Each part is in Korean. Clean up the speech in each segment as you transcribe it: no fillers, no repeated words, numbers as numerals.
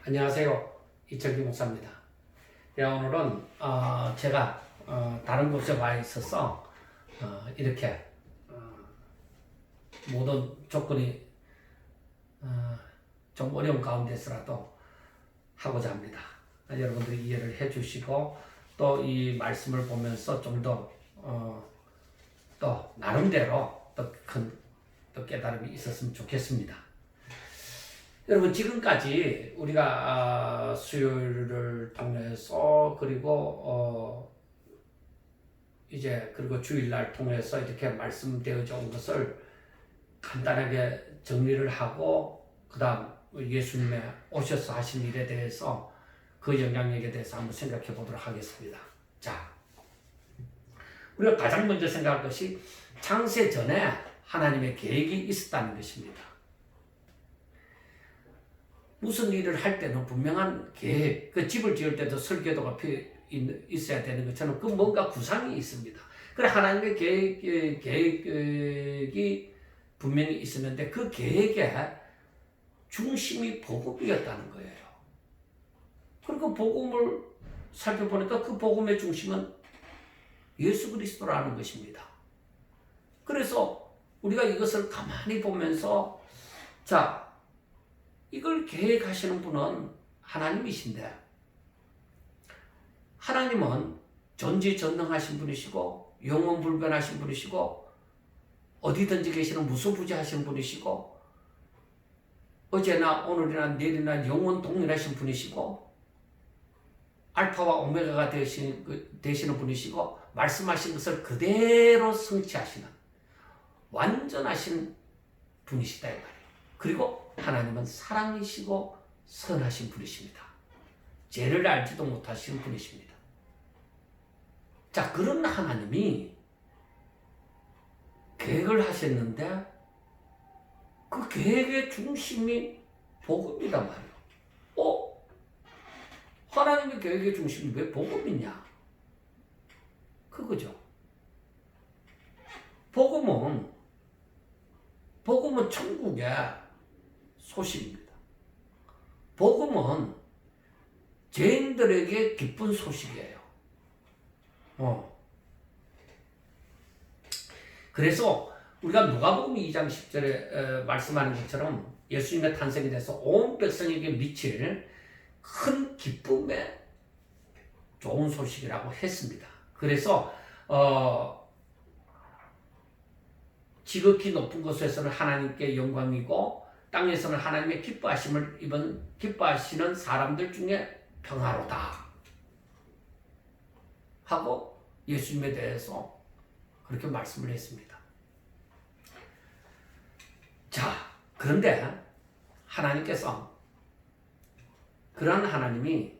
안녕하세요. 이철기 목사입니다. 오늘은 제가 다른 곳에 와 있어서 이렇게 모든 조건이 좀 어려운 가운데서라도 하고자 합니다. 여러분들이 이해를 해주시고 또 이 말씀을 보면서 좀 더 또 나름대로 더 큰 깨달음이 있었으면 좋겠습니다. 여러분, 지금까지 우리가 수요일을 통해서 그리고 그리고 주일날 통해서 이렇게 말씀되어져 온 것을 간단하게 정리를 하고 그 다음 예수님의 오셔서 하신 일에 대해서 그 영향력에 대해서 한번 생각해 보도록 하겠습니다. 자, 우리가 가장 먼저 생각할 것이 창세 전에 하나님의 계획이 있었다는 것입니다. 무슨 일을 할 때는 분명한 계획, 그 집을 지을 때도 설계도가 있어야 되는 것처럼 그 뭔가 구상이 있습니다. 그래, 하나님의 계획이 분명히 있었는데 그 계획의 중심이 복음이었다는 거예요. 그리고 복음을 살펴보니까 그 복음의 중심은 예수 그리스도라는 것입니다. 그래서 우리가 이것을 가만히 보면서 이걸 계획하시는 분은 하나님이신데, 하나님은 전지전능하신 분이시고 영원불변하신 분이시고 어디든지 계시는 무소부지하신 분이시고 어제나 오늘이나 내일이나 영원 동일하신 분이시고 알파와 오메가가 되시는 분이시고 말씀하신 것을 그대로 성취하시는 완전하신 분이시다 이 말이에요. 그리고 하나님은 사랑이시고 선하신 분이십니다. 죄를 알지도 못하시는 분이십니다. 그런 하나님이 계획을 하셨는데 그 계획의 중심이 복음이란 말이에요. 하나님의 계획의 중심이 왜 복음이냐? 그거죠. 복음은 천국의 소식입니다. 복음은 죄인들에게 기쁜 소식이에요. 그래서 우리가 누가복음 2장 10절에 말씀하는 것처럼 예수님의 탄생에 대해서 온 백성에게 미칠 큰 기쁨의 좋은 소식이라고 했습니다. 그래서 지극히 높은 곳에서는 하나님께 영광이고 땅에서는 하나님의 기뻐하시는 사람들 중에 평화로다 하고 예수님에 대해서 그렇게 말씀을 했습니다. 그런데 하나님께서 그러한 하나님이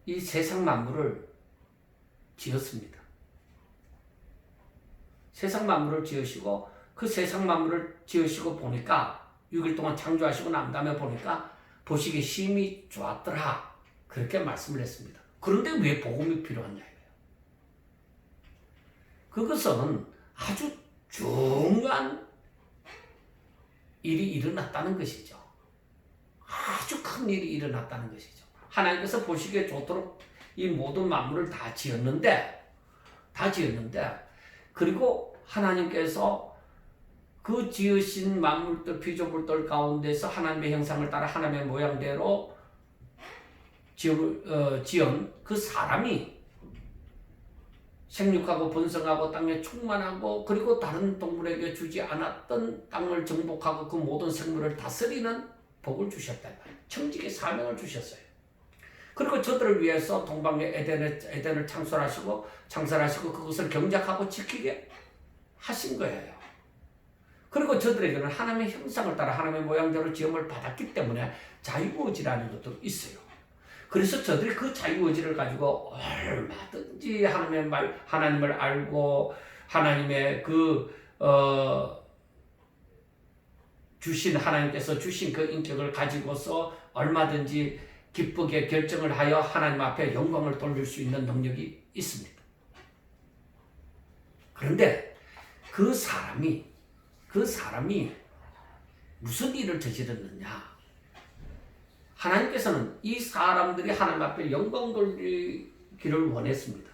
이 세상 만물을 지었습니다. 세상 만물을 지으시고 그 세상 만물을 지으시고 보니까 6일 동안 창조하시고 난 다음에 보니까 보시기에 심히 좋았더라 그렇게 말씀을 했습니다. 그런데 왜 복음이 필요하냐 이거예요. 그것은 아주 중요한 일이 일어났다는 것이죠. 아주 큰 일이 일어났다는 것이죠. 하나님께서 보시기에 좋도록 이 모든 만물을 다 지었는데 그리고 하나님께서 그 지으신 만물들 피조물들 가운데서 하나님의 형상을 따라 하나님의 모양대로 지은 그 사람이 생육하고 번성하고 땅에 충만하고 그리고 다른 동물에게 주지 않았던 땅을 정복하고 그 모든 생물을 다스리는 복을 주셨다. 청지기 사명을 주셨어요. 그리고 저들을 위해서 동방의 에덴을 창설하시고 그것을 경작하고 지키게 하신 거예요. 그리고 저들에게는 하나님의 형상을 따라 하나님의 모양대로 지음을 받았기 때문에 자유의지라는 것도 있어요. 그래서 저들이 그 자유의지를 가지고 얼마든지 하나님을 알고 하나님의 하나님께서 주신 그 인격을 가지고서 얼마든지 기쁘게 결정을 하여 하나님 앞에 영광을 돌릴 수 있는 능력이 있습니다. 그런데 그 사람이 무슨 일을 저질렀느냐? 하나님께서는 이 사람들이 하나님 앞에 영광 돌리기를 원했습니다.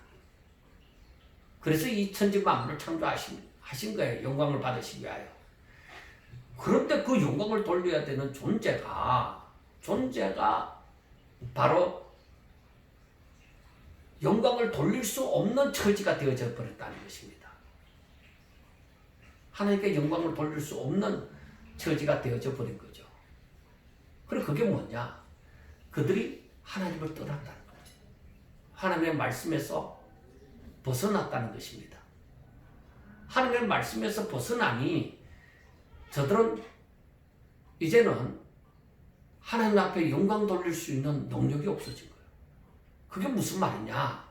그래서 이 천지 만물을 창조하신 거예요. 영광을 받으시기 위하여. 그런데 그 영광을 돌려야 되는 존재가 바로 영광을 돌릴 수 없는 처지가 되어져 버렸다는 것입니다. 하나님께 영광을 돌릴 수 없는 처지가 되어져 버린 거죠. 그리고 그게 뭐냐? 그들이 하나님을 떠났다는 거죠. 하나님의 말씀에서 벗어났다는 것입니다. 하나님의 말씀에서 벗어나니 저들은 이제는 하나님 앞에 영광 돌릴 수 있는 능력이 없어진 거예요. 그게 무슨 말이냐?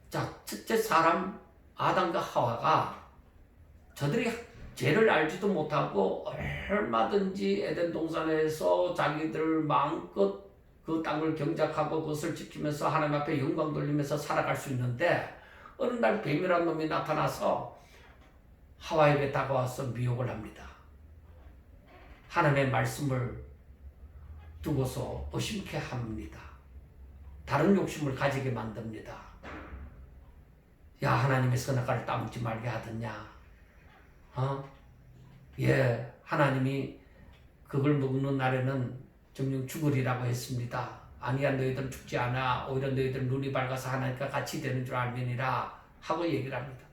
자, 첫째 사람 아담과 하와가 저들이 죄를 알지도 못하고 얼마든지 에덴 동산에서 자기들 마음껏 그 땅을 경작하고 그것을 지키면서 하나님 앞에 영광 돌리면서 살아갈 수 있는데 어느 날 뱀이라는 놈이 나타나서 하와에게 다가와서 미혹을 합니다. 하나님의 말씀을 두고서 의심케 합니다. 다른 욕심을 가지게 만듭니다. 야, 하나님의 선악과를 따먹지 말게 하더냐? 하나님이 그걸 먹는 날에는 정녕 죽으리라고 했습니다. 아니야, 너희들은 죽지 않아. 오히려 너희들 눈이 밝아서 하나님과 같이 되는 줄 알면이라 하고 얘기를 합니다.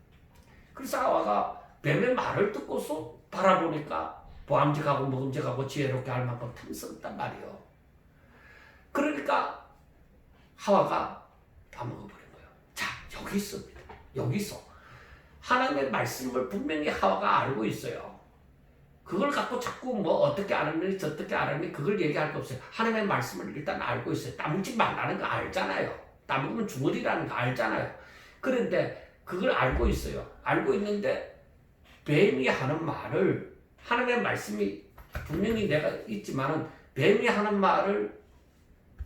그래서 하와가 뱀의 말을 듣고서 바라보니까 보암직하고 먹음직하고 지혜롭게 할 만큼 탐스럽단 말이에요. 그러니까 하와가 다 먹어버린 거예요. 자, 여기 있습니다. 여기서 하나님의 말씀을 분명히 하와가 알고 있어요. 그걸 갖고 자꾸 뭐 어떻게 알았니 저떻게 알았니 그걸 얘기할 거 없어요. 하나님의 말씀을 일단 알고 있어요. 따먹지 말라는 거 알잖아요. 따먹으면 죽으리라는 거 알잖아요. 그런데 그걸 알고 있어요. 알고 있는데 뱀이 하는 말을 하나님의 말씀이 분명히 내가 있지만은 뱀이 하는 말을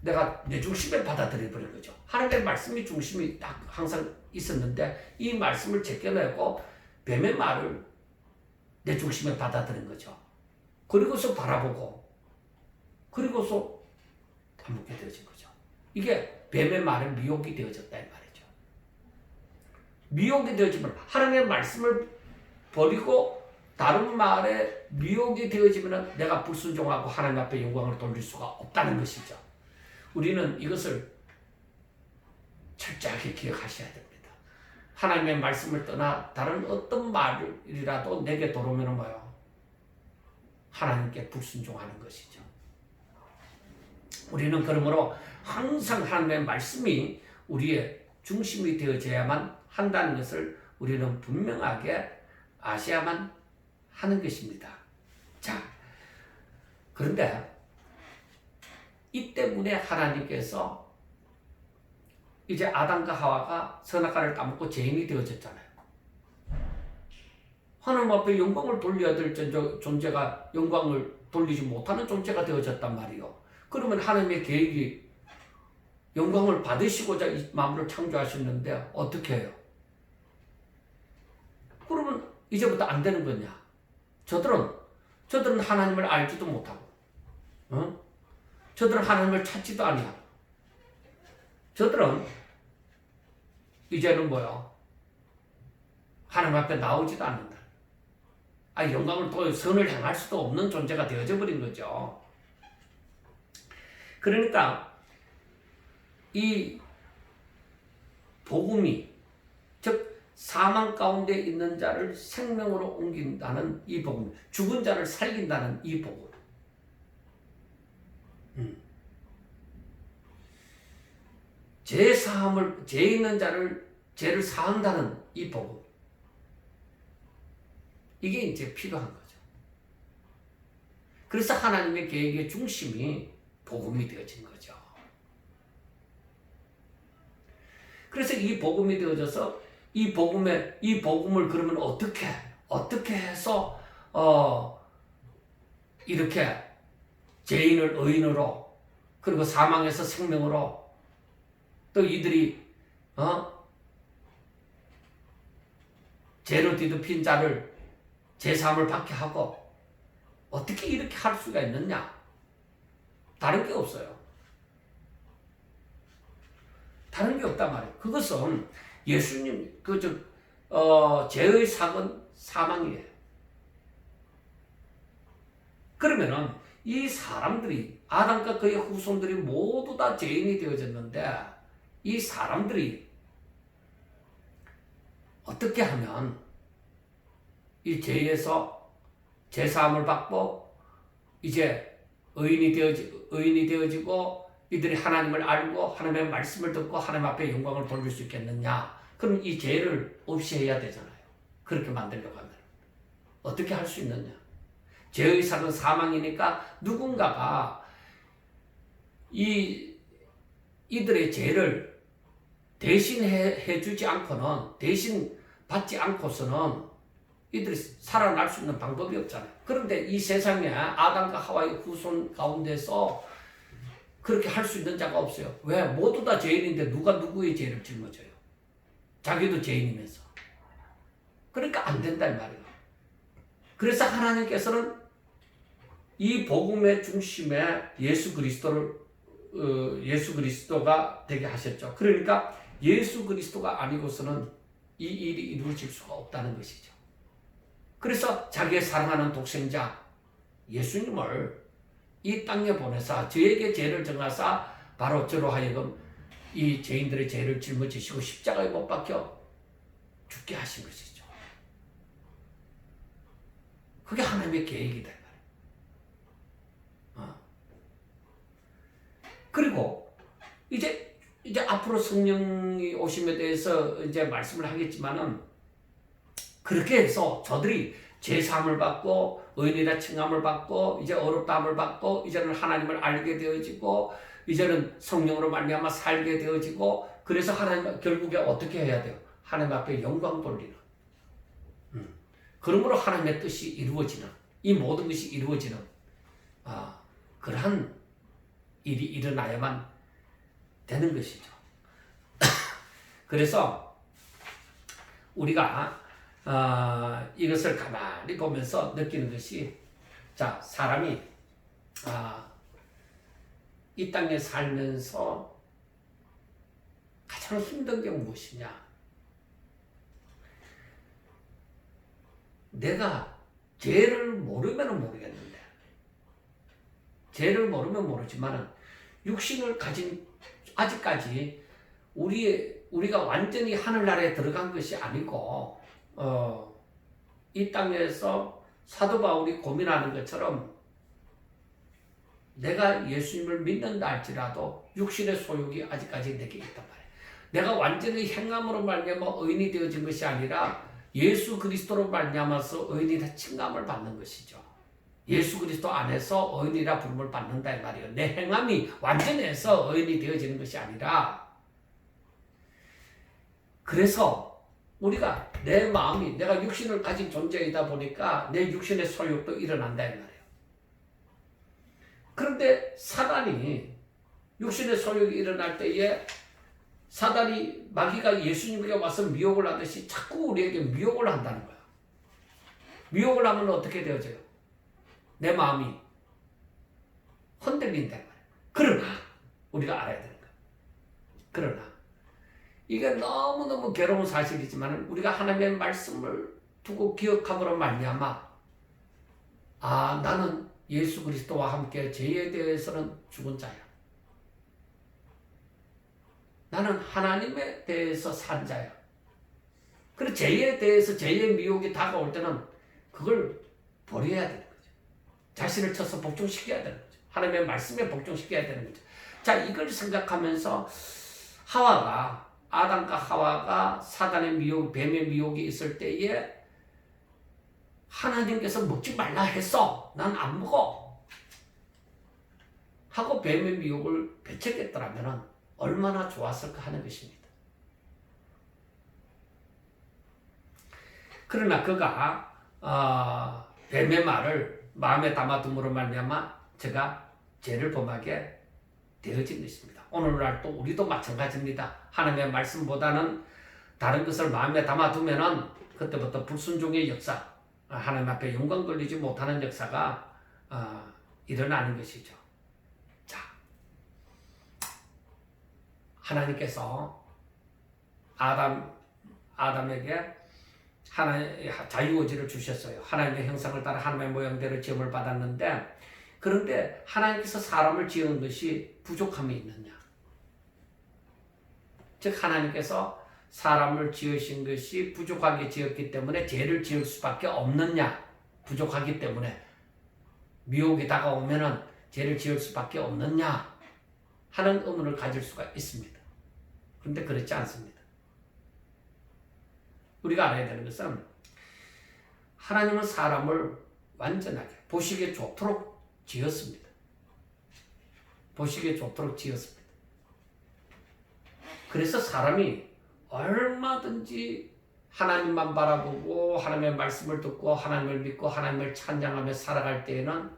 내가 내 중심에 받아들여버린 거죠. 하나님의 말씀이 중심이 딱 항상 있었는데 이 말씀을 제껴내고 뱀의 말을 내 중심에 받아들인 거죠. 그리고서 바라보고 그리고서 다 먹게 되어진 거죠. 이게 뱀의 말에 미혹이 되어졌다 이 말이죠. 미혹이 되어지면 하나님의 말씀을 버리고 다른 말에 미혹이 되어지면 내가 불순종하고 하나님 앞에 영광을 돌릴 수가 없다는 것이죠. 우리는 이것을 철저하게 기억하셔야 됩니다. 하나님의 말씀을 떠나 다른 어떤 말이라도 내게 들어오면 뭐요? 하나님께 불순종하는 것이죠. 우리는 그러므로 항상 하나님의 말씀이 우리의 중심이 되어져야만 한다는 것을 우리는 분명하게 아셔야만 하는 것입니다. 자, 그런데 이 때문에 하나님께서 이제 아담과 하와가 선악과를 따먹고 죄인이 되어졌잖아요. 하나님 앞에 영광을 돌려야 될 존재가 영광을 돌리지 못하는 존재가 되어졌단 말이요. 그러면 하나님의 계획이 영광을 받으시고자 이 만물을 창조하셨는데 어떻게 해요? 그러면 이제부터 안 되는 거냐? 저들은 하나님을 알지도 못하고, 저들은 하나님을 찾지도 아니하고, 저들은 이제는 뭐요? 하나님 앞에 나오지도 않는다. 영광을 또 선을 행할 수도 없는 존재가 되어져 버린 거죠. 그러니까 이 복음이 즉 사망 가운데 있는 자를 생명으로 옮긴다는 이 복음, 죽은 자를 살린다는 이 복음. 죄 있는 자를 죄를 사한다는 이 복음. 이게 이제 필요한 거죠. 그래서 하나님의 계획의 중심이 복음이 되어진 거죠. 그래서 이 복음이 되어져서 이 복음을 그러면 어떻게 해서 이렇게 죄인을 의인으로 그리고 사망에서 생명으로 또 이들이 죄로 뒤덮인 자를 제사함을 받게 하고 어떻게 이렇게 할 수가 있느냐? 다른 게 없어요. 다른 게 없단 말이에요. 그것은 예수님 죄의 삭은 사망이에요. 그러면은 이 사람들이 아담과 그의 후손들이 모두 다 죄인이 되어졌는데 이 사람들이 어떻게 하면 이 죄에서 죄사함을 받고 이제 의인이 되어지고 이들이 하나님을 알고 하나님의 말씀을 듣고 하나님 앞에 영광을 돌릴 수 있겠느냐? 그럼 이 죄를 없이 해야 되잖아요. 그렇게 만들려고 하면 어떻게 할 수 있느냐? 죄의 삭은 사망이니까 누군가가 이들의 죄를 대신해 주지 않고는, 대신 받지 않고서는 이들이 살아날 수 있는 방법이 없잖아요. 그런데 이 세상에 아담과 하와의 후손 가운데서 그렇게 할 수 있는 자가 없어요. 왜? 모두 다 죄인인데 누가 누구의 죄를 짊어져요? 자기도 죄인이면서. 그러니까 안 된다 이 말이에요. 그래서 하나님께서는 이 복음의 중심에 예수 그리스도가 되게 하셨죠. 그러니까 예수 그리스도가 아니고서는 이 일이 이루어질 수가 없다는 것이죠. 그래서 자기의 사랑하는 독생자 예수님을 이 땅에 보내사 저에게 죄를 정하사 바로 저로 하여금 이 죄인들의 죄를 짊어지시고 십자가에 못 박혀 죽게 하신 것이죠. 그게 하나님의 계획이다. 그리고 이제 앞으로 성령이 오심에 대해서 이제 말씀을 하겠지만은 그렇게 해서 저들이 죄사함을 받고 의인이라 칭함을 받고 이제 어렵다함을 받고 이제는 하나님을 알게 되어지고 이제는 성령으로 말미암아 살게 되어지고 그래서 하나님 결국에 어떻게 해야 돼요? 하나님 앞에 영광 돌리는 그러므로 하나님의 뜻이 이루어지는 이 모든 것이 이루어지는 그러한 일이 일어나야만 되는 것이죠. 그래서 우리가 이것을 가만히 보면서 느끼는 것이 자 사람이 이 땅에 살면서 가장 힘든 게 무엇이냐? 내가 죄를 모르면 모르겠는데 죄를 모르면 모르지만은 육신을 가진 아직까지 우리가 완전히 하늘나라에 들어간 것이 아니고 이 땅에서 사도 바울이 고민하는 것처럼 내가 예수님을 믿는다 할지라도 육신의 소욕이 아직까지 내게 있단 말이에요. 내가 완전히 행함으로 말미암아 의인이 되어진 것이 아니라 예수 그리스도로 말미암아서 의인이라 칭함을 받는 것이죠. 예수 그리스도 안에서 의인이라 부름을 받는다 이 말이에요. 내 행함이 완전해서 의인이 되어지는 것이 아니라 그래서 우리가 내 마음이 내가 육신을 가진 존재이다 보니까 내 육신의 소욕도 일어난다 이 말이에요. 그런데 사단이 육신의 소욕이 일어날 때에 사단이 마귀가 예수님에게 와서 미혹을 하듯이 자꾸 우리에게 미혹을 한다는 거야. 미혹을 하면 어떻게 되어져요? 내 마음이 흔들린단 말이야. 그러나 우리가 알아야 되는 거야. 그러나 이게 너무너무 괴로운 사실이지만 우리가 하나님의 말씀을 두고 기억함으로 말미암아 나는 예수 그리스도와 함께 죄에 대해서는 죽은 자야. 나는 하나님에 대해서 산 자야. 그리고 죄에 대해서 죄의 미혹이 다가올 때는 그걸 버려야 되는 거죠. 자신을 쳐서 복종시켜야 되는 거죠. 하나님의 말씀에 복종시켜야 되는 거죠. 자, 이걸 생각하면서 아담과 하와가 사단의 미혹, 뱀의 미혹이 있을 때에 하나님께서 먹지 말라 했어. 난 안 먹어. 하고 뱀의 미혹을 배척했더라면 얼마나 좋았을까 하는 것입니다. 그러나 그가 뱀의 말을 마음에 담아둠으로 말미암아 제가 죄를 범하게 되어진 것입니다. 오늘날 또 우리도 마찬가지입니다. 하나님의 말씀보다는 다른 것을 마음에 담아두면은 그때부터 불순종의 역사, 하나님 앞에 영광 돌리지 못하는 역사가 일어나는 것이죠. 자, 하나님께서 아담에게 하나님의 자유의지를 주셨어요. 하나님의 형상을 따라 하나님의 모양대로 지음을 받았는데, 그런데 하나님께서 사람을 지은 것이 부족함이 있느냐? 즉 하나님께서 사람을 지으신 것이 부족하게 지었기 때문에 죄를 지을 수밖에 없느냐? 부족하기 때문에 미혹이 다가오면은 죄를 지을 수밖에 없느냐? 하는 의문을 가질 수가 있습니다. 그런데 그렇지 않습니다. 우리가 알아야 되는 것은 하나님은 사람을 완전하게 보시기에 좋도록 지었습니다. 보시기에 좋도록 지었습니다. 그래서 사람이 얼마든지 하나님만 바라보고 하나님의 말씀을 듣고 하나님을 믿고 하나님을 찬양하며 살아갈 때에는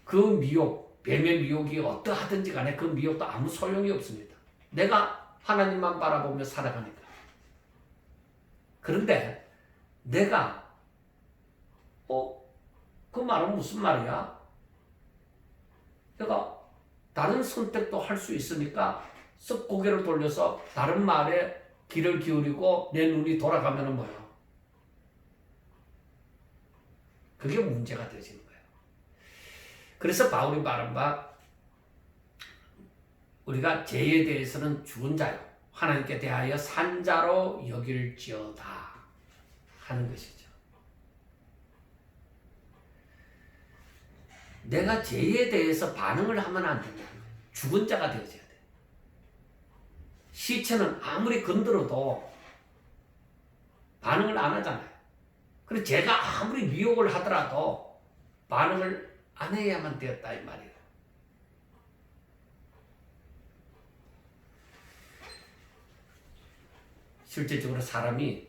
그 미혹, 뱀의 미혹이 어떠하든지 간에 그 미혹도 아무 소용이 없습니다. 내가 하나님만 바라보며 살아가니까. 그런데 내가 그 말은 무슨 말이야? 내가 다른 선택도 할 수 있으니까 쓱 고개를 돌려서 다른 말에 귀를 기울이고 내 눈이 돌아가면 뭐야? 그게 문제가 되어지는 거예요. 그래서 바울이 말한 바 우리가 죄에 대해서는 죽은 자요 하나님께 대하여 산 자로 여길지어다 하는 것이죠. 내가 죄에 대해서 반응을 하면 안 된다. 죽은 자가 되어져야 돼. 시체는 아무리 건드려도 반응을 안 하잖아요. 그리고 죄가 아무리 미혹을 하더라도 반응을 안 해야만 되었다 이 말이에요. 실제적으로 사람이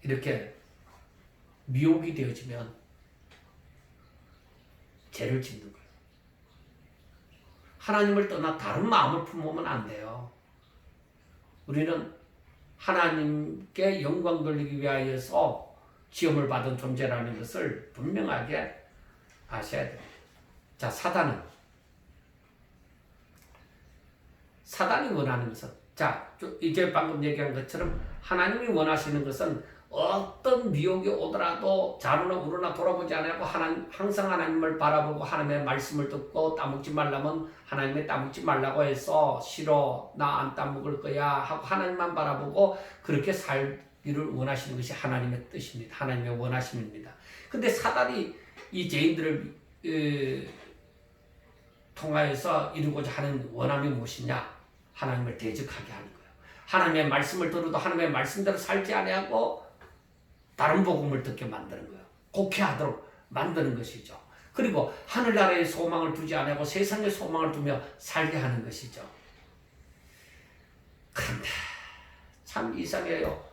이렇게 미혹이 되어지면 죄를 짓는 거예요. 하나님을 떠나 다른 마음을 품으면 안 돼요. 우리는 하나님께 영광 돌리기 위하여서 지음을 받은 존재라는 것을 분명하게 아셔야 됩니다. 자, 사단이 원하는 것은, 자, 이제 방금 얘기한 것처럼 하나님이 원하시는 것은 어떤 미혹이 오더라도 좌로나 우로나 돌아보지 않고 항상 하나님을 바라보고 하나님의 말씀을 듣고 따먹지 말라면 하나님의 따먹지 말라고 해서 싫어 나 안 따먹을 거야 하고 하나님만 바라보고 그렇게 살기를 원하시는 것이 하나님의 뜻입니다. 하나님의 원하심입니다. 근데 사단이 이 죄인들을 통하여서 이루고자 하는 원함이 무엇이냐? 하나님을 대적하게 하는 거예요. 하나님의 말씀을 들어도 하나님의 말씀대로 살지 아니하고 다른 복음을 듣게 만드는 거예요. 곡해하도록 만드는 것이죠. 그리고 하늘나라의 소망을 두지 않고 세상의 소망을 두며 살게 하는 것이죠. 그런데 참 이상해요.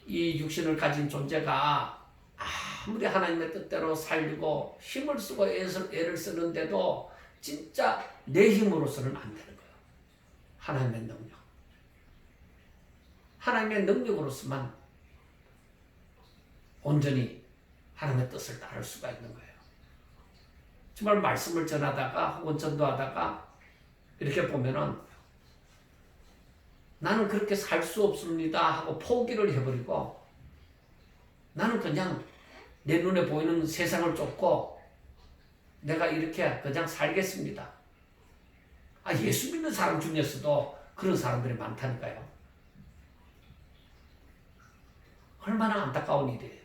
이 육신을 가진 존재가 아무리 하나님의 뜻대로 살고 힘을 쓰고 애를 쓰는데도 진짜 내 힘으로서는 안 되는 거예요. 하나님의 능력. 하나님의 능력으로서만 온전히 하나님의 뜻을 따를 수가 있는 거예요. 정말 말씀을 전하다가 혹은 전도하다가 이렇게 보면은 나는 그렇게 살 수 없습니다 하고 포기를 해버리고 나는 그냥 내 눈에 보이는 세상을 쫓고 내가 이렇게 그냥 살겠습니다. 예수 믿는 사람 중에서도 그런 사람들이 많다니까요. 얼마나 안타까운 일이에요.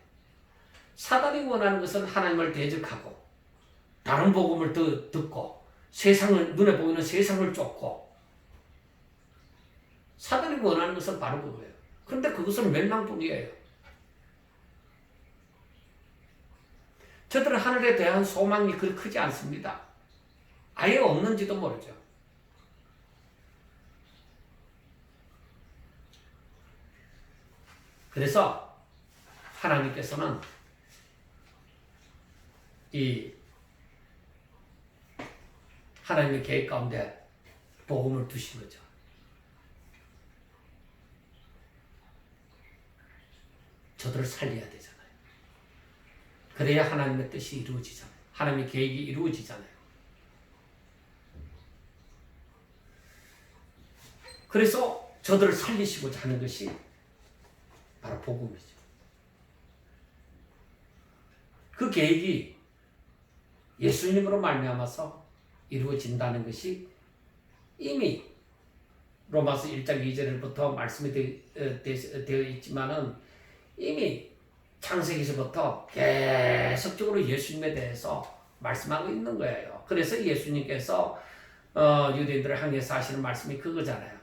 사단이 원하는 것은 하나님을 대적하고 다른 복음을 듣고 세상을 눈에 보이는 세상을 쫓고 사단이 원하는 것은 바로 그거예요. 그런데 그것은 멸망뿐이에요. 저들은 하늘에 대한 소망이 그리 크지 않습니다. 아예 없는지도 모르죠. 그래서 하나님께서는 이 하나님의 계획 가운데 복음을 두신 거죠. 저들을 살려야 되잖아요. 그래야 하나님의 뜻이 이루어지잖아요. 하나님의 계획이 이루어지잖아요. 그래서 저들을 살리시고자 하는 것이 바로 복음이죠. 그 계획이 예수님으로 말미암아서 이루어진다는 것이 이미 로마서 1장 2절부터 말씀이 되어 있지만은 이미 창세기서부터 계속적으로 예수님에 대해서 말씀하고 있는 거예요. 그래서 예수님께서 유대인들을 향해서 하시는 말씀이 그거잖아요.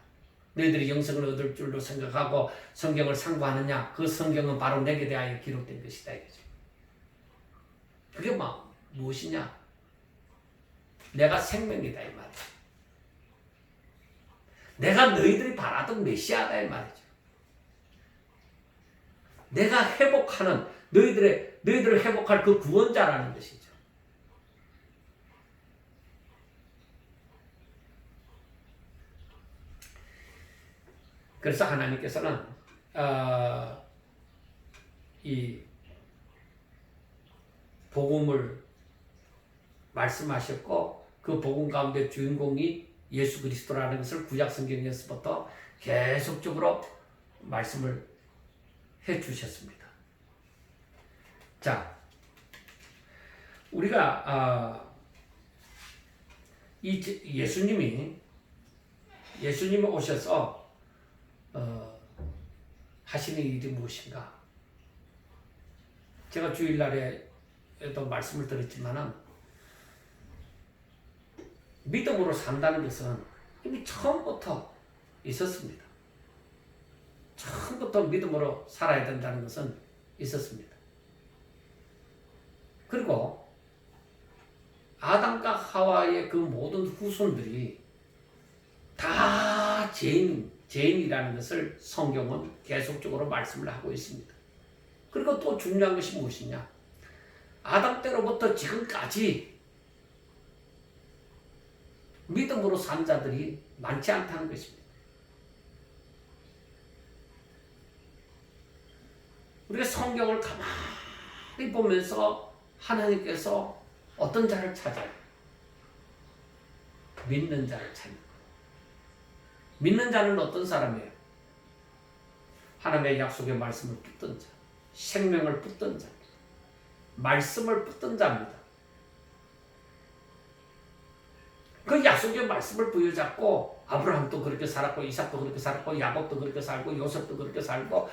너희들이 영생을 얻을 줄로 생각하고 성경을 상고하느냐? 그 성경은 바로 내게 대하여 기록된 것이다. 이거죠. 그게 무엇이냐? 내가 생명이다 이 말이죠. 내가 너희들이 바라던 메시아다 이 말이죠. 내가 회복하는 너희들을 회복할 그 구원자라는 것이죠. 그래서 하나님께서는 이 복음을 말씀하셨고 그 복음 가운데 주인공이 예수 그리스도라는 것을 구약 성경에서부터 계속적으로 말씀을 해 주셨습니다. 자, 우리가 이 예수님이 오셔서 하시는 일이 무엇인가? 제가 주일날에도 말씀을 드렸지만은 믿음으로 산다는 것은 이미 처음부터 있었습니다. 처음부터 믿음으로 살아야 된다는 것은 있었습니다. 그리고 아담과 하와의 그 모든 후손들이 다 죄인이라는 것을 성경은 계속적으로 말씀을 하고 있습니다. 그리고 또 중요한 것이 무엇이냐? 아담 때로부터 지금까지 믿음으로 산 자들이 많지 않다는 것입니다. 우리가 성경을 가만히 보면서 하나님께서 어떤 자를 찾아요? 믿는 자를 찾는 거예요. 믿는 자는 어떤 사람이에요? 하나님의 약속의 말씀을 붙든 자, 생명을 붙든 자, 말씀을 붙든 자입니다. 그 약속의 말씀을 부여잡고 아브라함도 그렇게 살았고 이삭도 그렇게 살았고 야곱도 그렇게 살고 요셉도 그렇게 살고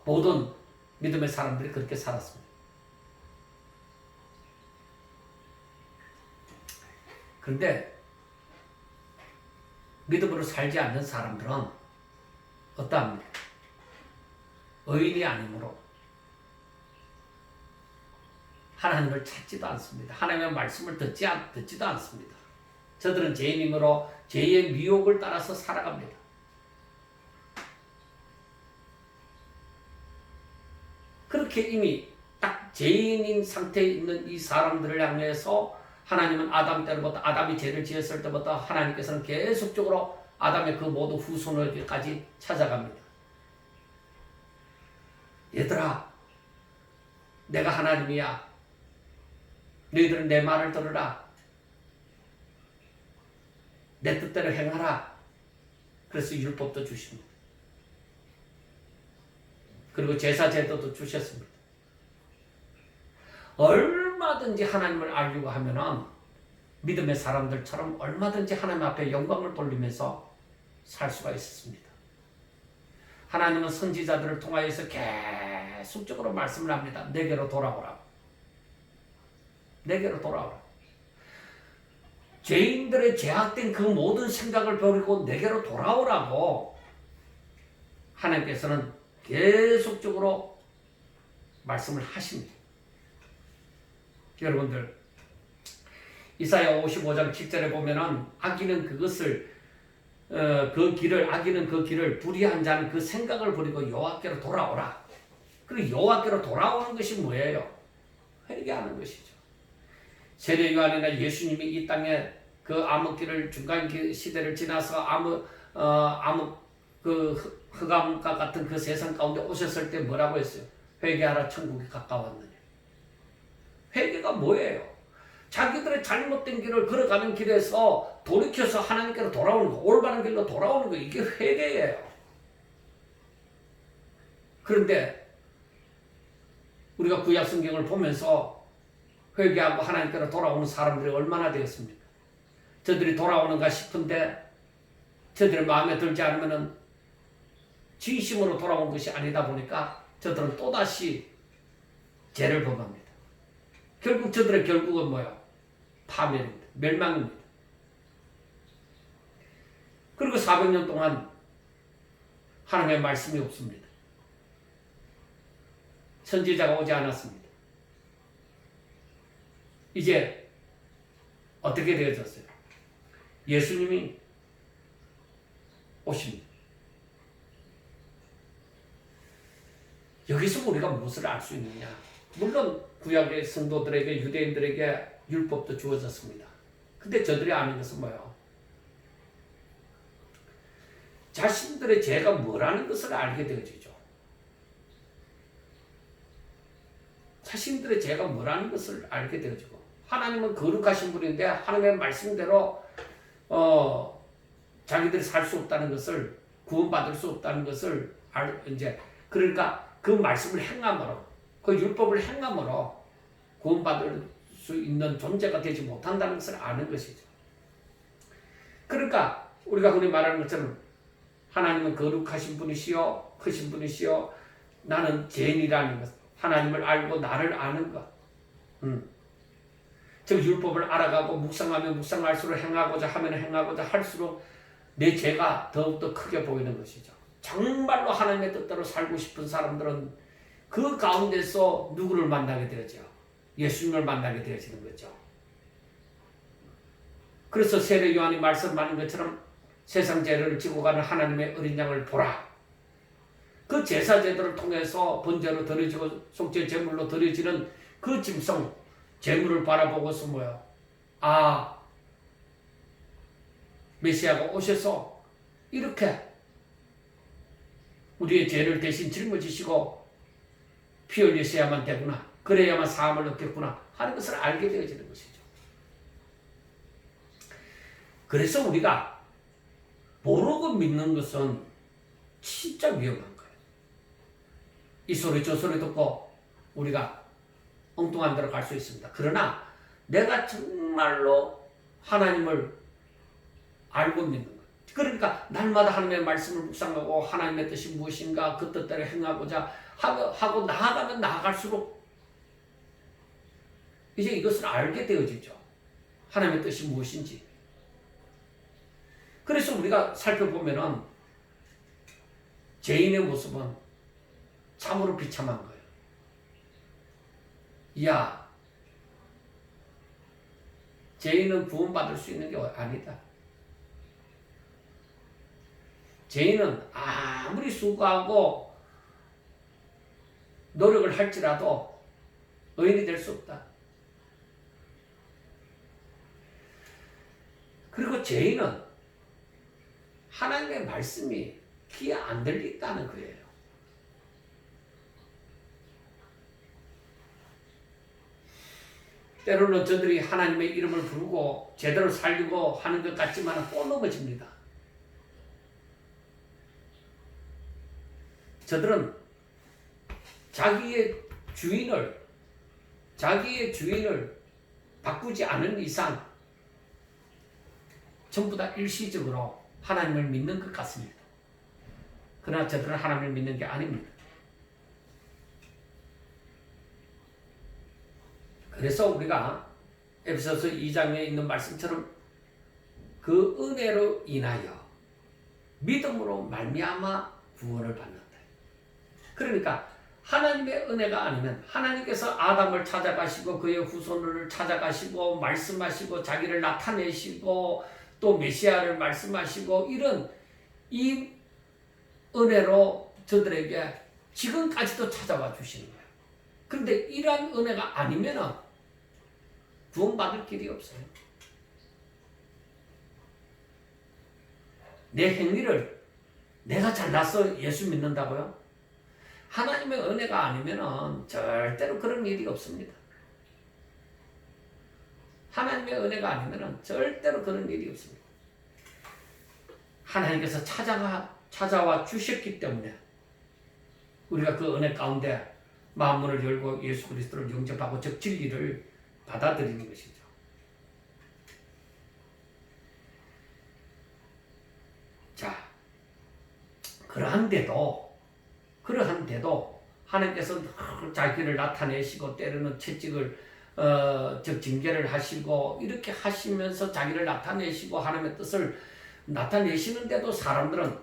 모든 믿음의 사람들이 그렇게 살았습니다. 그런데 믿음으로 살지 않는 사람들은 어떠합니까? 의인이 아니므로 하나님을 찾지도 않습니다. 하나님의 말씀을 듣지도 않습니다. 저들은 죄인이므로 죄의 미혹을 따라서 살아갑니다. 그렇게 이미 딱 죄인인 상태에 있는 이 사람들을 향해서 하나님은 아담 때부터 아담이 죄를 지었을 때부터 하나님께서는 계속적으로 아담의 그 모든 후손에게까지 찾아갑니다. 얘들아, 내가 하나님이야. 너희들은 내 말을 들으라. 내 뜻대로 행하라. 그래서 율법도 주십니다. 그리고 제사 제도도 주셨습니다. 얼마든지 하나님을 알려고 하면은 믿음의 사람들처럼 얼마든지 하나님 앞에 영광을 돌리면서 살 수가 있었습니다. 하나님은 선지자들을 통하여서 계속적으로 말씀을 합니다. 내게로 돌아오라. 내게로 돌아오라. 죄인들의 죄악된 그 모든 생각을 버리고 내게로 돌아오라고 하나님께서는 계속적으로 말씀을 하십니다. 여러분들, 이사야 55장 7절에 보면은 악인은 그 길을 불의한 자는 그 생각을 버리고 여호와께로 돌아오라. 그리고 여호와께로 돌아오는 것이 뭐예요? 회개하는 것이죠. 세례 요한이나 예수님이 이 땅에 그 암흑기를 중간 시대를 지나서 그 흑암과 같은 그 세상 가운데 오셨을 때 뭐라고 했어요? 회개하라, 천국이 가까웠느냐. 회개가 뭐예요? 자기들의 잘못된 길을 걸어가는 길에서 돌이켜서 하나님께로 돌아오는 거, 올바른 길로 돌아오는 거, 이게 회개예요. 그런데 우리가 구약 성경을 보면서 회개하고 하나님께로 돌아오는 사람들이 얼마나 되었습니까? 저들이 돌아오는가 싶은데 저들의 마음에 들지 않으면 진심으로 돌아온 것이 아니다 보니까 저들은 또다시 죄를 범합니다. 결국 저들의 결국은 뭐예요? 파멸입니다. 멸망입니다. 그리고 400년 동안 하나님의 말씀이 없습니다. 선지자가 오지 않았습니다. 이제 어떻게 되어졌어요? 예수님이 오십니다. 여기서 우리가 무엇을 알 수 있느냐? 물론 구약의 성도들에게, 유대인들에게 율법도 주어졌습니다. 근데 저들이 아는 것은 뭐예요? 자신들의 죄가 뭐라는 것을 알게 되어지죠. 자신들의 죄가 뭐라는 것을 알게 되어지고, 하나님은 거룩하신 분인데 하나님의 말씀대로 자기들이 살 수 없다는 것을, 구원받을 수 없다는 것을 이제, 그러니까 그 말씀을 행함으로, 그 율법을 행함으로 구원받을 수 있는 존재가 되지 못한다는 것을 아는 것이죠. 그러니까 우리가 흔히 말하는 것처럼 하나님은 거룩하신 분이시요, 크신 분이시요, 나는 죄인이라는 것, 하나님을 알고 나를 아는 것. 즉 율법을 알아가고 묵상하면 묵상할수록, 행하고자 하면 행하고자 할수록 내 죄가 더욱더 크게 보이는 것이죠. 정말로 하나님의 뜻대로 살고 싶은 사람들은 그 가운데서 누구를 만나게 되죠? 예수님을 만나게 되어지는 거죠. 그래서 세례 요한이 말씀하는 것처럼 세상 죄를 지고 가는 하나님의 어린 양을 보라. 그 제사 제도를 통해서 번제로 드려지고 속죄 제물로 드려지는 그 짐승 제물을 바라보고서 뭐야? 아, 메시아가 오셔서 이렇게 우리의 죄를 대신 짊어지시고 피 흘리셔야만 되구나, 그래야만 사함을 얻겠구나 하는 것을 알게 되어지는 것이죠. 그래서 우리가 모르고 믿는 것은 진짜 위험한 거예요. 이 소리 저 소리 듣고 우리가 엉뚱한 데로 갈 수 있습니다. 그러나 내가 정말로 하나님을 알고 믿는 것, 그러니까 날마다 하나님의 말씀을 묵상하고 하나님의 뜻이 무엇인가 그 뜻대로 행하고자 하고 나아가면 나아갈수록 이제 이것을 알게 되어지죠. 하나님의 뜻이 무엇인지. 그래서 우리가 살펴보면은 죄인의 모습은 참으로 비참한 거예요. 이야, 죄인은 구원받을 수 있는 게 아니다. 죄인은 아무리 수고하고 노력을 할지라도 의인이 될 수 없다. 그리고 죄인은 하나님의 말씀이 귀에 안 들린다는 거예요. 때로는 저들이 하나님의 이름을 부르고 제대로 살려고 하는 것 같지만 또 넘어집니다. 저들은 자기의 주인을 바꾸지 않은 이상 전부 다 일시적으로 하나님을 믿는 것 같습니다. 그러나 저들은 하나님을 믿는 게 아닙니다. 그래서 우리가 에베소서 2장에 있는 말씀처럼 그 은혜로 인하여 믿음으로 말미암아 구원을 받는다. 그러니까 하나님의 은혜가 아니면, 하나님께서 아담을 찾아가시고 그의 후손을 찾아가시고 말씀하시고 자기를 나타내시고 또 메시아를 말씀하시고 이런 이 은혜로 저들에게 지금까지도 찾아와 주시는 거예요. 그런데 이러한 은혜가 아니면 구원받을 길이 없어요. 내 행위를 내가 잘나서 예수 믿는다고요? 하나님의 은혜가 아니면 절대로 그런 일이 없습니다. 하나님의 은혜가 아니면 절대로 그런 일이 없습니다. 하나님께서 찾아와 주셨기 때문에 우리가 그 은혜 가운데 마음문을 열고 예수 그리스도를 영접하고 즉 진리를 받아들이는 것이죠. 자, 그러한데도 하나님께서 자기를 나타내시고 때로는 채찍을 즉 징계를 하시고 이렇게 하시면서 자기를 나타내시고 하나님의 뜻을 나타내시는데도 사람들은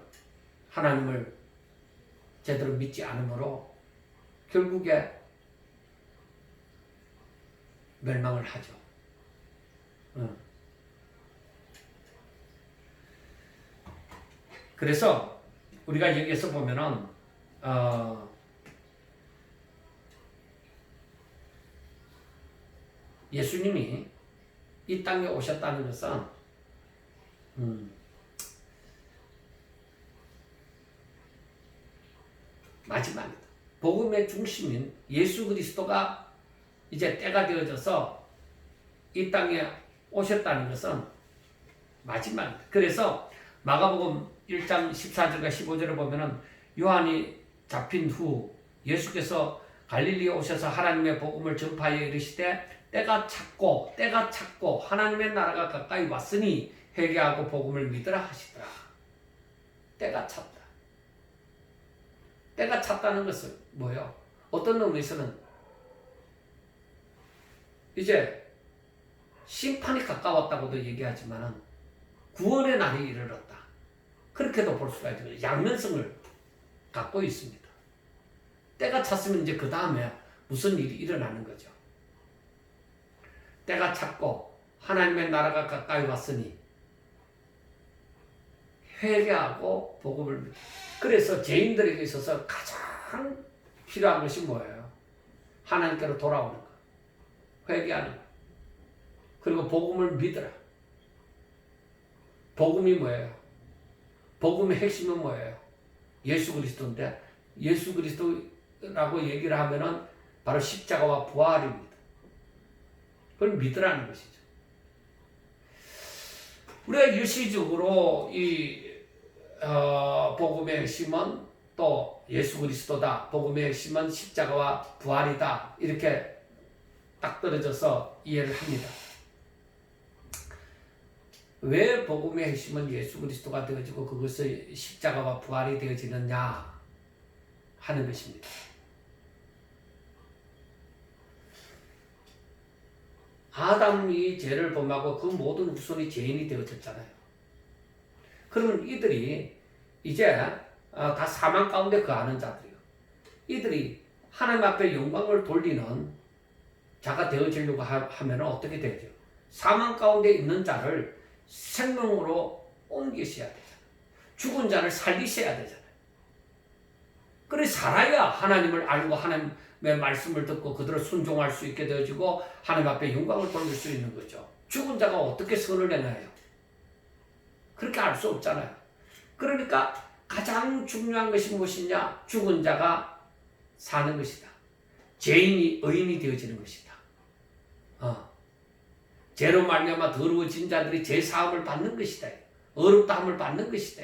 하나님을 제대로 믿지 않으므로 결국에 멸망을 하죠. 그래서 우리가 여기에서 보면은 예수님이 이 땅에 오셨다는 것은 마지막이다. 복음의 중심인 예수 그리스도가 이제 때가 되어져서 이 땅에 오셨다는 것은 마지막이다. 그래서 마가복음 1장 14절과 15절을 보면은 요한이 잡힌 후 예수께서 갈릴리에 오셔서 하나님의 복음을 전파하여 이르시되 때가 찼고 하나님의 나라가 가까이 왔으니 회개하고 복음을 믿으라 하시더라. 때가 찼다. 때가 찼다는 것은 뭐예요? 어떤 의미에서는 이제 심판이 가까웠다고도 얘기하지만 구원의 날이 이르렀다. 그렇게도 볼 수가 있죠. 양면성을 갖고 있습니다. 때가 찼으면 이제 그 다음에 무슨 일이 일어나는 거죠. 때가 찼고 하나님의 나라가 가까이 왔으니 회개하고 복음을 믿다. 그래서 죄인들에게 있어서 가장 필요한 것이 뭐예요? 하나님께로 돌아오는 것, 회개하는 것, 그리고 복음을 믿으라. 복음이 뭐예요? 복음의 핵심은 뭐예요? 예수 그리스도인데 예수 그리스도라고 얘기를 하면은 바로 십자가와 부활입니다. 그걸 믿으라는 것이죠. 우리가 일시적으로 이 복음의 핵심은 또 예수 그리스도다. 복음의 핵심은 십자가와 부활이다. 이렇게 딱 떨어져서 이해를 합니다. 왜 복음의 핵심은 예수 그리스도가 되어지고 그것이 십자가와 부활이 되어지느냐 하는 것입니다. 아담이 죄를 범하고 그 모든 후손이 죄인이 되어졌잖아요. 그러면 이들이 이제 다 사망 가운데 거하는 자들이요. 이들이 하나님 앞에 영광을 돌리는 자가 되어지려고 하면 어떻게 되죠? 사망 가운데 있는 자를 생명으로 옮기셔야 되잖아요. 죽은 자를 살리셔야 되잖아요. 그래 살아야 하나님을 알고 하나님의 말씀을 듣고 그들을 순종할 수 있게 되어지고 하나님 앞에 영광을 돌릴 수 있는 거죠. 죽은 자가 어떻게 선을 내나요? 그렇게 알 수 없잖아요. 그러니까 가장 중요한 것이 무엇이냐? 죽은 자가 사는 것이다. 죄인이 의인이 되어지는 것이다. 죄로 말미암아 더러워진 자들이 죄 사함을 받는 것이다. 어렵다함을 받는 것이다.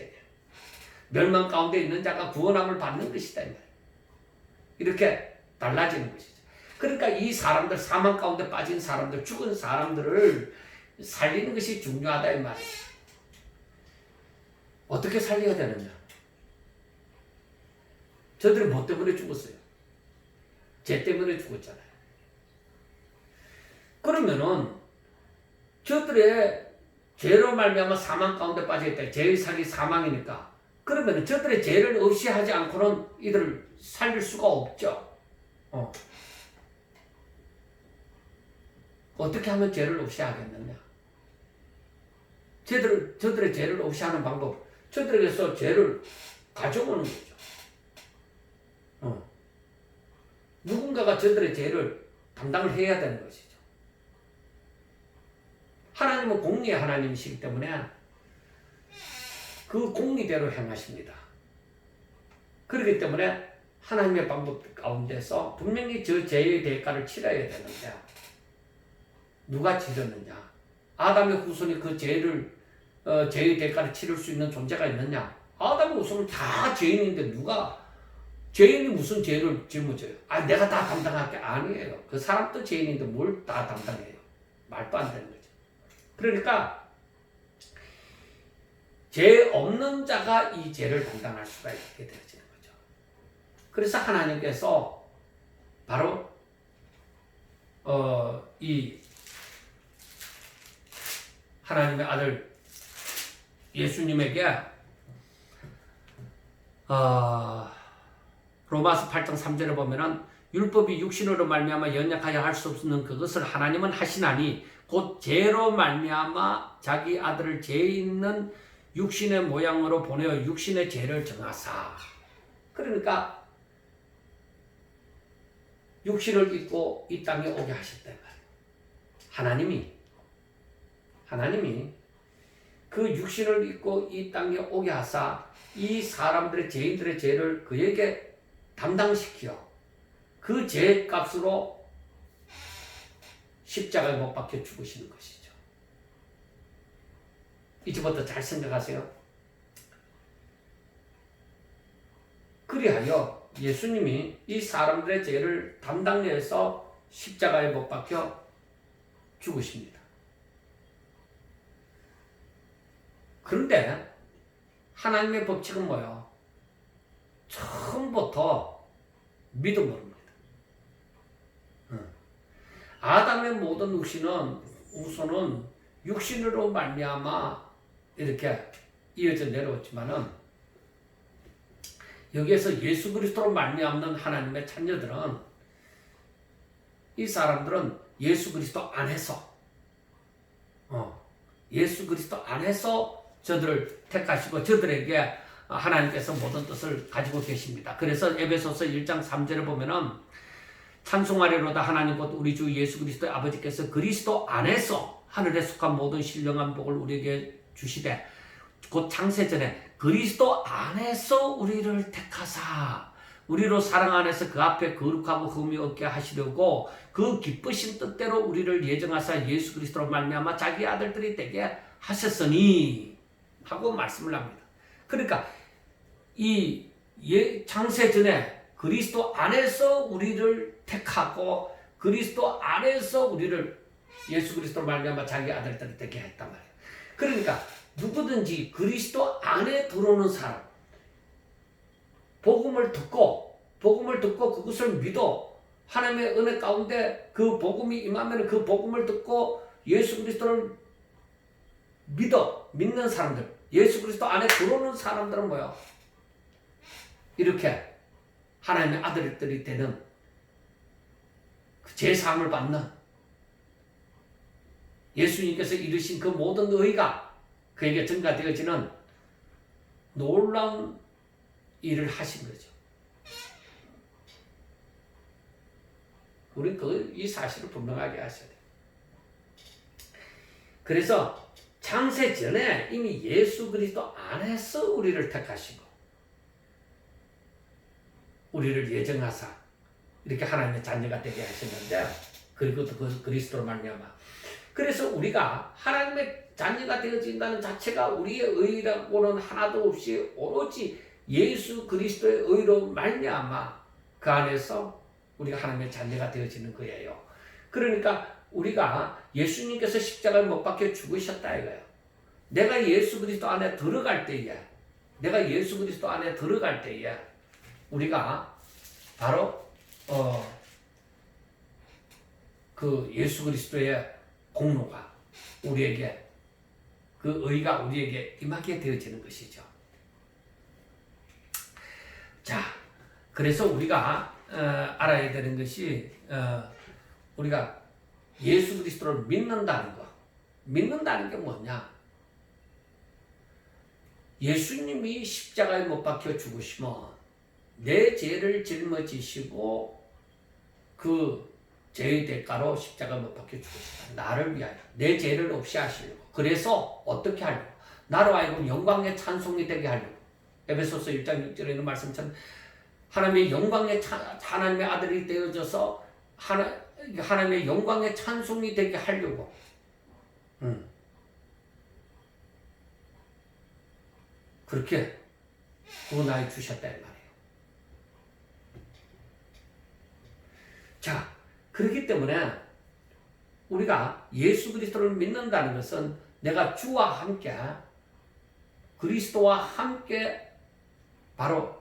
멸망 가운데 있는 자가 구원함을 받는 것이다. 이렇게 달라지는 것이죠. 그러니까 이 사람들, 사망 가운데 빠진 사람들, 죽은 사람들을 살리는 것이 중요하다 이 말이에요. 어떻게 살려야 되느냐? 저들이 뭐 때문에 죽었어요? 죄 때문에 죽었잖아요. 그러면은 저들의 죄로 말미암아 사망 가운데 빠져있다. 죄의 살이 사망이니까. 그러면 저들의 죄를 없이 하지 않고는 이들을 살릴 수가 없죠. 어떻게 하면 죄를 없이 하겠느냐? 저들의 죄를 없이 하는 방법, 저들에게서 죄를 가져오는 거죠. 누군가가 저들의 죄를 담당을 해야 되는 것이죠. 하나님은 공의의 하나님이시기 때문에 그 공의대로 행하십니다. 그렇기 때문에 하나님의 방법 가운데서 분명히 저 죄의 대가를 치러야 되는데 누가 지렸느냐? 아담의 후손이 그 죄를 죄의 대가를 치를 수 있는 존재가 있느냐? 아담의 후손은 다 죄인인데 누가 죄인이 무슨 죄를 짊어져요? 아, 내가 다 담당할 게 아니에요. 그 사람도 죄인인데 뭘 다 담당해요? 말도 안 되는 거죠. 그러니까 죄 없는 자가 이 죄를 담당할 수가 있게 되어지는 거죠. 그래서 하나님께서 바로 이 하나님의 아들 예수님에게 로마서 8장 3절에 보면은 율법이 육신으로 말미암아 연약하여 할 수 없는 그것을 하나님은 하시나니 곧 죄로 말미암아 자기 아들을 죄 있는 육신의 모양으로 보내어 육신의 죄를 정하사. 그러니까 육신을 입고 이 땅에 오게 하셨다. 하나님이 그 육신을 입고 이 땅에 오게 하사 이 사람들의 죄인들의 죄를 그에게 담당시켜 그 죄 값으로 십자가에 못 박혀 죽으시는 것이죠. 이제부터 잘 생각하세요. 그리하여 예수님이 이 사람들의 죄를 담당해서 십자가에 못 박혀 죽으십니다. 그런데 하나님의 법칙은 뭐예요? 처음부터 믿음으로입니다. 아담의 모든 우선은 육신으로 말미암아 이렇게 이어져 내려왔지만은 여기에서 예수 그리스도로 말미암는 하나님의 자녀들은 이 사람들은 예수 그리스도 안에서 예수 그리스도 안에서 저들을 택하시고 저들에게 하나님께서 모든 뜻을 가지고 계십니다. 그래서 에베소서 1장 3절에 보면은 찬송하리로다 하나님 곧 우리 주 예수 그리스도의 아버지께서 그리스도 안에서 하늘에 속한 모든 신령한 복을 우리에게 주시되 곧 창세전에 그리스도 안에서 우리를 택하사 우리로 사랑 안에서 그 앞에 거룩하고 흠이 없게 하시려고 그 기쁘신 뜻대로 우리를 예정하사 예수 그리스도로 말미암아 자기 아들들이 되게 하셨으니 하고 말씀을 합니다. 그러니까 이 창세전에 그리스도 안에서 우리를 택하고 그리스도 안에서 우리를 예수 그리스도로 말미암아 자기 아들들이 되게 했단 말이에요. 그러니까 누구든지 그리스도 안에 들어오는 사람, 복음을 듣고 그것을 믿어 하나님의 은혜 가운데 그 복음이 임하면 그 복음을 듣고 예수 그리스도를 믿는 사람들, 예수 그리스도 안에 들어오는 사람들은 뭐야? 이렇게 하나님의 아들들이 되는 그 제사함을 받는 예수님께서 이루신 그 모든 의가 그에게 증가되어지는 놀라운 일을 하신 거죠. 우리는 이 사실을 분명하게 하셔야 돼요. 그래서 창세 전에 이미 예수 그리스도 안에서 우리를 택하시고 우리를 예정하사 이렇게 하나님의 자녀가 되게 하셨는데 그리고 또 그 그리스도로 말미암아 그래서 우리가 하나님의 자녀가 되어진다는 자체가 우리의 의라고는 하나도 없이 오로지 예수 그리스도의 의로 말미암아 그 안에서 우리가 하나님의 자녀가 되어지는 거예요. 그러니까 우리가 예수님께서 십자가에 못 박혀 죽으셨다 이거예요. 내가 예수 그리스도 안에 들어갈 때에 우리가 바로 그 예수 그리스도의 공로가 우리에게 그 의가 우리에게 임하게 되어지는 것이죠. 자, 그래서 우리가 알아야 되는 것이 우리가 예수 그리스도를 믿는다는 것. 믿는다는 게 뭐냐? 예수님이 십자가에 못 박혀 죽으시면 내 죄를 짊어지시고 그 죄의 대가로 십자가에 못 박혀 죽으시다. 나를 위하여 내 죄를 없이 하시려고. 그래서 어떻게 하려고? 나로 하여금 영광의 찬송이 되게 하려고. 에베소서 1장 6절에 있는 말씀처럼 하나님의 영광의 하나님의 아들이 되어져서 하나님의 영광의 찬송이 되게 하려고 그렇게 구원하여 주셨다 이 말이에요. 자, 그렇기 때문에 우리가 예수 그리스도를 믿는다는 것은 내가 주와 함께 그리스도와 함께 바로